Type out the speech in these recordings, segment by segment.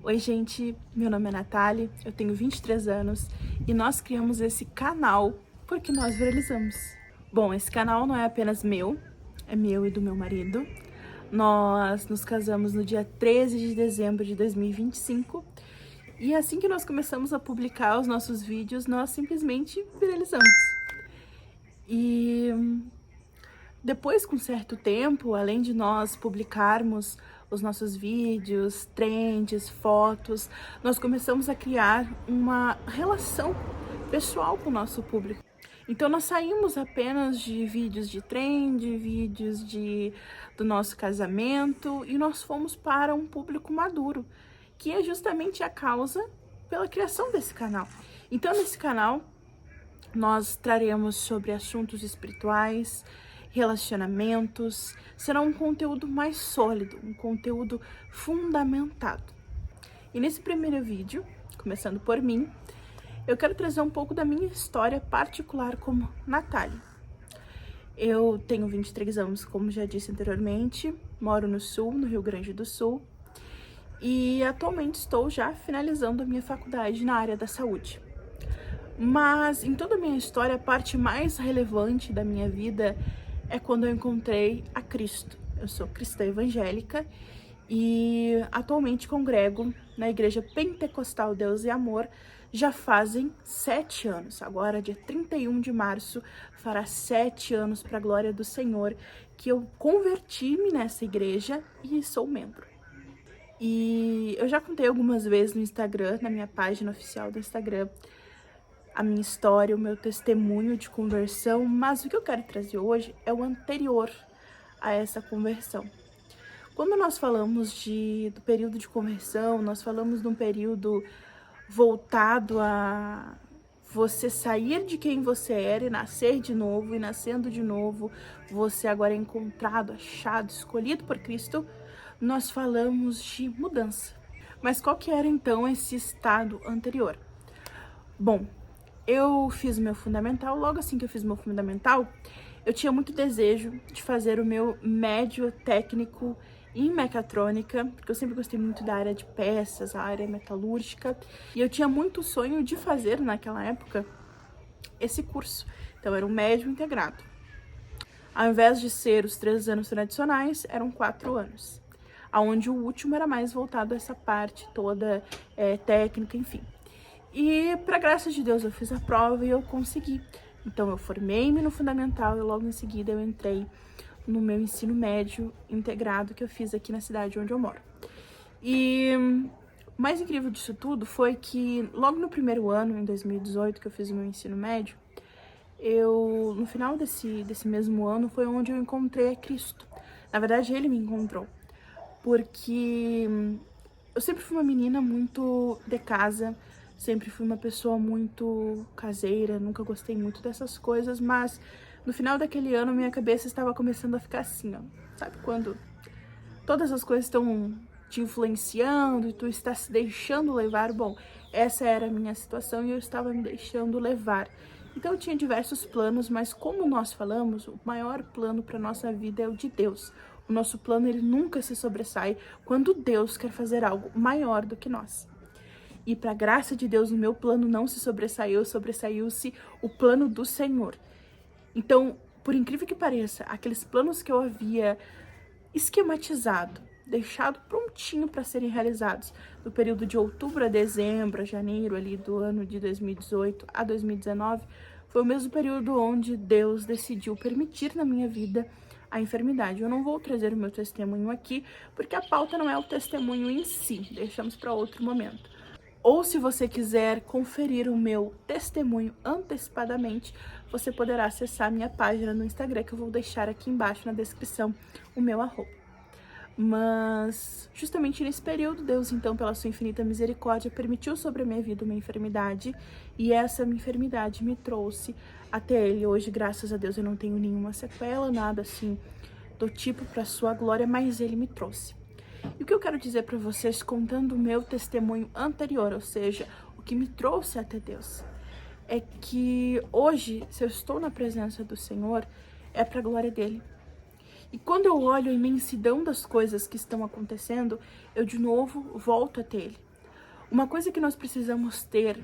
Oi, gente, meu nome é Natália, eu tenho 23 anos e nós criamos esse canal porque nós viralizamos. Bom, esse canal não é apenas meu, é meu e do meu marido. Nós nos casamos no dia 13 de dezembro de 2025 e assim que nós começamos a publicar os nossos vídeos, nós simplesmente viralizamos. E depois, com certo tempo, além de nós publicarmos os nossos vídeos, trends, fotos, nós começamos a criar uma relação pessoal com o nosso público. Então nós saímos apenas de vídeos de trend, do nosso casamento, e nós fomos para um público maduro, que é justamente a causa pela criação desse canal. Então nesse canal nós traremos sobre assuntos espirituais, relacionamentos. Será um conteúdo mais sólido, um conteúdo fundamentado. E nesse primeiro vídeo, começando por mim, eu quero trazer um pouco da minha história particular como Natália. Eu tenho 23 anos, como já disse anteriormente, moro no Sul, no Rio Grande do Sul, e atualmente estou já finalizando a minha faculdade na área da saúde. Mas em toda a minha história, a parte mais relevante da minha vida é quando eu encontrei a Cristo. Eu sou cristã evangélica e atualmente congrego na Igreja Pentecostal Deus e Amor já fazem 7 anos. Agora, dia 31 de março, fará 7 anos para a glória do Senhor que eu converti-me nessa igreja e sou membro. E eu já contei algumas vezes no Instagram, na minha página oficial do Instagram, a minha história, o meu testemunho de conversão, mas o que eu quero trazer hoje é o anterior a essa conversão. Quando nós falamos do período de conversão, nós falamos de um período voltado a você sair de quem você era e nascer de novo, e nascendo de novo, você agora é encontrado, achado, escolhido por Cristo, nós falamos de mudança. Mas qual que era então esse estado anterior? Bom, eu fiz o meu fundamental, logo assim que eu fiz o meu fundamental, eu tinha muito desejo de fazer o meu médio técnico em mecatrônica, porque eu sempre gostei muito da área de peças, a área metalúrgica, e eu tinha muito sonho de fazer, naquela época, esse curso. Então, era um médio integrado. Ao invés de ser os 3 anos tradicionais, eram 4 anos, onde o último era mais voltado a essa parte toda técnica, enfim. E, para graça de Deus, eu fiz a prova e eu consegui. Então, eu formei-me no fundamental e logo em seguida eu entrei no meu ensino médio integrado que eu fiz aqui na cidade onde eu moro. E o mais incrível disso tudo foi que logo no primeiro ano, em 2018, que eu fiz o meu ensino médio, no final desse mesmo ano, foi onde eu encontrei a Cristo. Na verdade, ele me encontrou. Porque eu sempre fui uma menina muito de casa, sempre fui uma pessoa muito caseira, nunca gostei muito dessas coisas, mas no final daquele ano minha cabeça estava começando a ficar assim, ó. Sabe quando todas as coisas estão te influenciando e tu está se deixando levar? Bom, essa era a minha situação e eu estava me deixando levar. Então eu tinha diversos planos, mas como nós falamos, o maior plano para nossa vida é o de Deus. O nosso plano, ele nunca se sobressai quando Deus quer fazer algo maior do que nós. E para a graça de Deus, o meu plano não se sobressaiu, sobressaiu-se o plano do Senhor. Então, por incrível que pareça, aqueles planos que eu havia esquematizado, deixado prontinho para serem realizados, no período de outubro a dezembro, a janeiro ali do ano de 2018 a 2019, foi o mesmo período onde Deus decidiu permitir na minha vida a enfermidade. Eu não vou trazer o meu testemunho aqui, porque a pauta não é o testemunho em si, deixamos para outro momento. Ou se você quiser conferir o meu testemunho antecipadamente, você poderá acessar minha página no Instagram, que eu vou deixar aqui embaixo na descrição o meu arroba. Mas justamente nesse período, Deus, então, pela sua infinita misericórdia, permitiu sobre a minha vida uma enfermidade, e essa enfermidade me trouxe até Ele. Hoje, graças a Deus, eu não tenho nenhuma sequela, nada assim do tipo para sua glória, mas Ele me trouxe. E o que eu quero dizer para vocês, contando o meu testemunho anterior, ou seja, o que me trouxe até Deus, é que hoje, se eu estou na presença do Senhor, é para a glória dele. E quando eu olho a imensidão das coisas que estão acontecendo, eu de novo volto até ele. Uma coisa que nós precisamos ter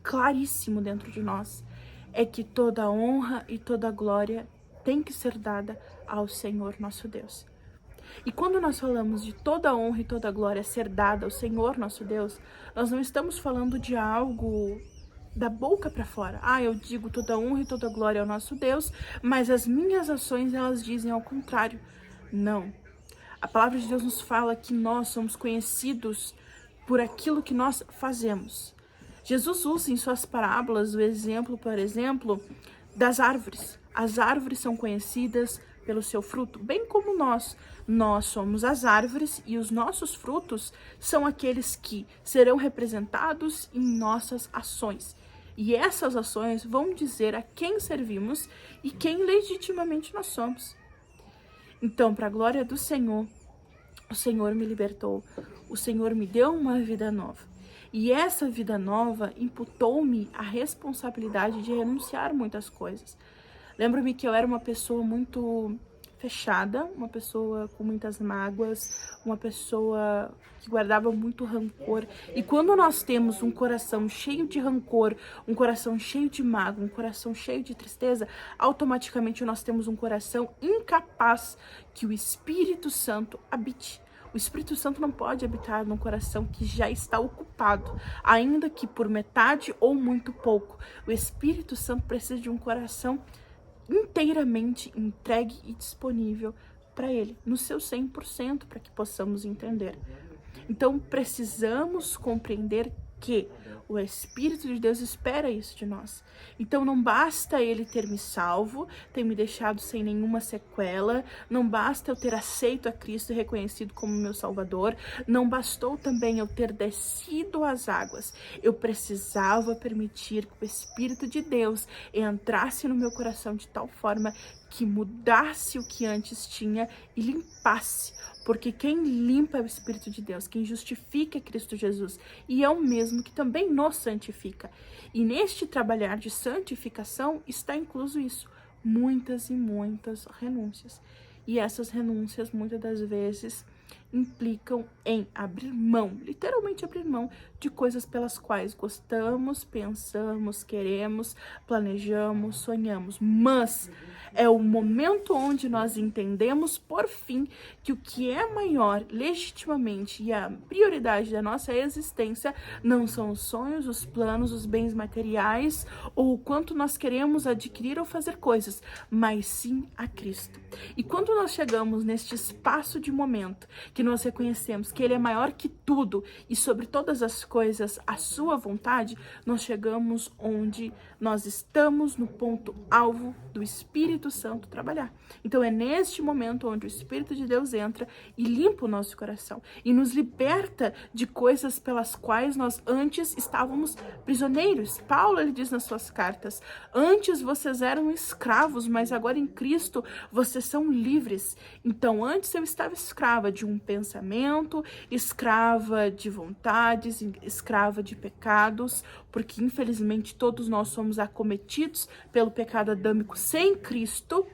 claríssimo dentro de nós é que toda honra e toda glória tem que ser dada ao Senhor nosso Deus. E quando nós falamos de toda honra e toda glória ser dada ao Senhor nosso Deus, nós não estamos falando de algo da boca para fora. Eu digo toda honra e toda glória ao nosso Deus, mas as minhas ações, elas dizem ao contrário. Não. A palavra de Deus nos fala que nós somos conhecidos por aquilo que nós fazemos. Jesus usa em suas parábolas o exemplo, por exemplo, das árvores. As árvores são conhecidas pelo seu fruto, bem como nós. Nós somos as árvores e os nossos frutos são aqueles que serão representados em nossas ações. E essas ações vão dizer a quem servimos e quem legitimamente nós somos. Então, para a glória do Senhor, o Senhor me libertou, o Senhor me deu uma vida nova. E essa vida nova imputou-me a responsabilidade de renunciar muitas coisas. Lembro-me que eu era uma pessoa muito fechada, uma pessoa com muitas mágoas, uma pessoa que guardava muito rancor. E quando nós temos um coração cheio de rancor, um coração cheio de mágoa, um coração cheio de tristeza, automaticamente nós temos um coração incapaz que o Espírito Santo habite. O Espírito Santo não pode habitar num coração que já está ocupado, ainda que por metade ou muito pouco. O Espírito Santo precisa de um coração inteiramente entregue e disponível para Ele, no seu 100%, para que possamos entender. Então, precisamos compreender que o Espírito de Deus espera isso de nós. Então não basta Ele ter me salvo, ter me deixado sem nenhuma sequela, não basta eu ter aceito a Cristo e reconhecido como meu Salvador, não bastou também eu ter descido às águas. Eu precisava permitir que o Espírito de Deus entrasse no meu coração de tal forma que mudasse o que antes tinha e limpasse. Porque quem limpa é o Espírito de Deus, quem justifica é Cristo Jesus, e é o mesmo que também nos santifica. E neste trabalhar de santificação está incluso isso, muitas e muitas renúncias. E essas renúncias, muitas das vezes, implicam em abrir mão, literalmente abrir mão, de coisas pelas quais gostamos, pensamos, queremos, planejamos, sonhamos. Mas é o momento onde nós entendemos, por fim, que o que é maior legitimamente e a prioridade da nossa existência não são os sonhos, os planos, os bens materiais ou o quanto nós queremos adquirir ou fazer coisas, mas sim a Cristo. E quando nós chegamos neste espaço de momento que nós reconhecemos que Ele é maior que tudo e sobre todas as coisas a sua vontade, nós chegamos onde nós estamos no ponto alvo do Espírito Santo trabalhar. Então é neste momento onde o Espírito de Deus entra e limpa o nosso coração e nos liberta de coisas pelas quais nós antes estávamos prisioneiros. Paulo, ele diz nas suas cartas: antes vocês eram escravos, mas agora em Cristo vocês são livres. Então antes eu estava escrava de um pensamento, escrava de vontades, escrava de pecados, porque infelizmente todos nós somos acometidos pelo pecado adâmico sem Cristo.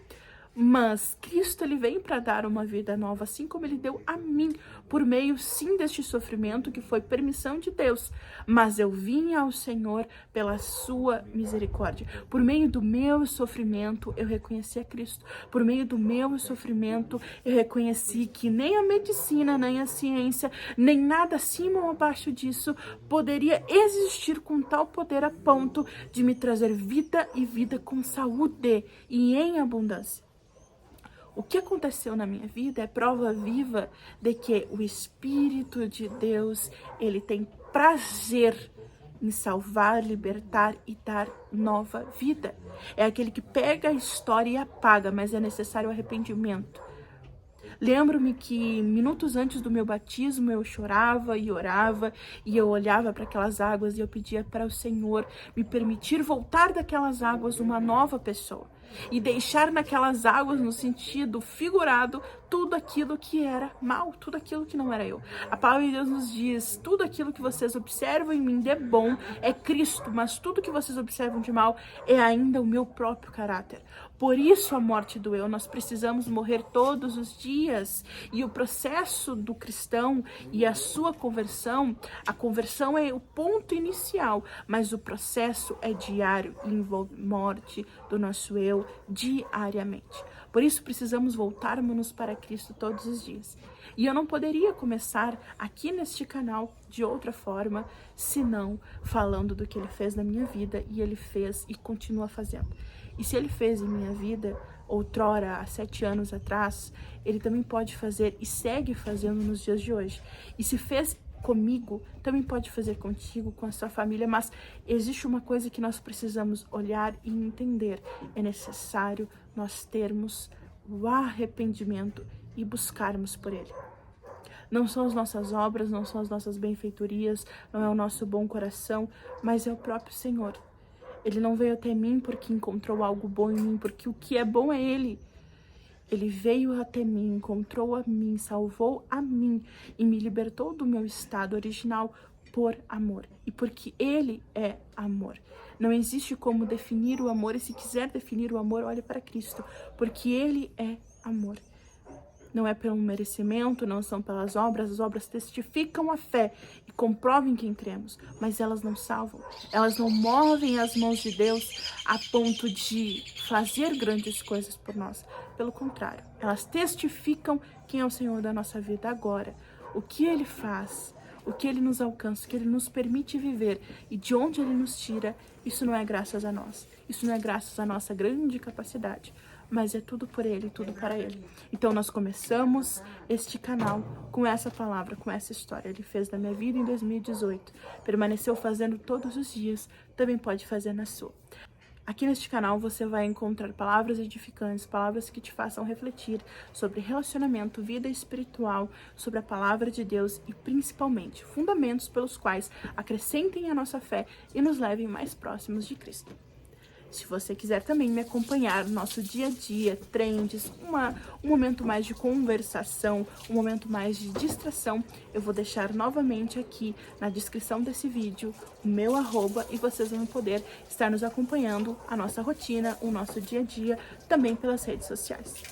Mas Cristo, ele vem para dar uma vida nova, assim como ele deu a mim, por meio sim deste sofrimento que foi permissão de Deus. Mas eu vim ao Senhor pela sua misericórdia. Por meio do meu sofrimento, eu reconheci a Cristo. Por meio do meu sofrimento, eu reconheci que nem a medicina, nem a ciência, nem nada acima ou abaixo disso poderia existir com tal poder a ponto de me trazer vida e vida com saúde e em abundância. O que aconteceu na minha vida é prova viva de que o Espírito de Deus, ele tem prazer em salvar, libertar e dar nova vida. É aquele que pega a história e apaga, mas é necessário arrependimento. Lembro-me que minutos antes do meu batismo eu chorava e orava e eu olhava para aquelas águas e eu pedia para o Senhor me permitir voltar daquelas águas uma nova pessoa. e deixar naquelas águas, no sentido figurado, tudo aquilo que era mal, tudo aquilo que não era eu. A palavra de Deus nos diz: tudo aquilo que vocês observam em mim de bom é Cristo, mas tudo que vocês observam de mal é ainda o meu próprio caráter. Por isso a morte do eu, nós precisamos morrer todos os dias. E o processo do cristão e a sua conversão, a conversão é o ponto inicial, mas o processo é diário e envolve morte do nosso eu diariamente. Por isso precisamos voltarmos para Cristo todos os dias. E eu não poderia começar aqui neste canal de outra forma, senão falando do que Ele fez na minha vida, e Ele fez e continua fazendo. E se Ele fez em minha vida, outrora, há 7 anos atrás, Ele também pode fazer e segue fazendo nos dias de hoje. E se fez comigo, também pode fazer contigo, com a sua família, mas existe uma coisa que nós precisamos olhar e entender. É necessário nós termos o arrependimento e buscarmos por Ele. Não são as nossas obras, não são as nossas benfeitorias, não é o nosso bom coração, mas é o próprio Senhor. Ele não veio até mim porque encontrou algo bom em mim, porque o que é bom é Ele. Ele veio até mim, encontrou a mim, salvou a mim e me libertou do meu estado original por amor. E porque Ele é amor. Não existe como definir o amor, e se quiser definir o amor, olhe para Cristo, porque Ele é amor. Não é pelo merecimento, não são pelas obras. As obras testificam a fé e comprovam quem cremos, mas elas não salvam. Elas não movem as mãos de Deus a ponto de fazer grandes coisas por nós. Pelo contrário, elas testificam quem é o Senhor da nossa vida agora, o que Ele faz, o que Ele nos alcança, o que Ele nos permite viver e de onde Ele nos tira. Isso não é graças a nós, isso não é graças à nossa grande capacidade, mas é tudo por Ele, tudo para Ele. Então nós começamos este canal com essa palavra, com essa história. Ele fez na minha vida em 2018, permaneceu fazendo todos os dias, também pode fazer na sua. Aqui neste canal você vai encontrar palavras edificantes, palavras que te façam refletir sobre relacionamento, vida espiritual, sobre a palavra de Deus e principalmente fundamentos pelos quais acrescentem a nossa fé e nos levem mais próximos de Cristo. Se você quiser também me acompanhar no nosso dia a dia, trends, um momento mais de conversação, um momento mais de distração, eu vou deixar novamente aqui na descrição desse vídeo o meu @ e vocês vão poder estar nos acompanhando a nossa rotina, o nosso dia a dia, também pelas redes sociais.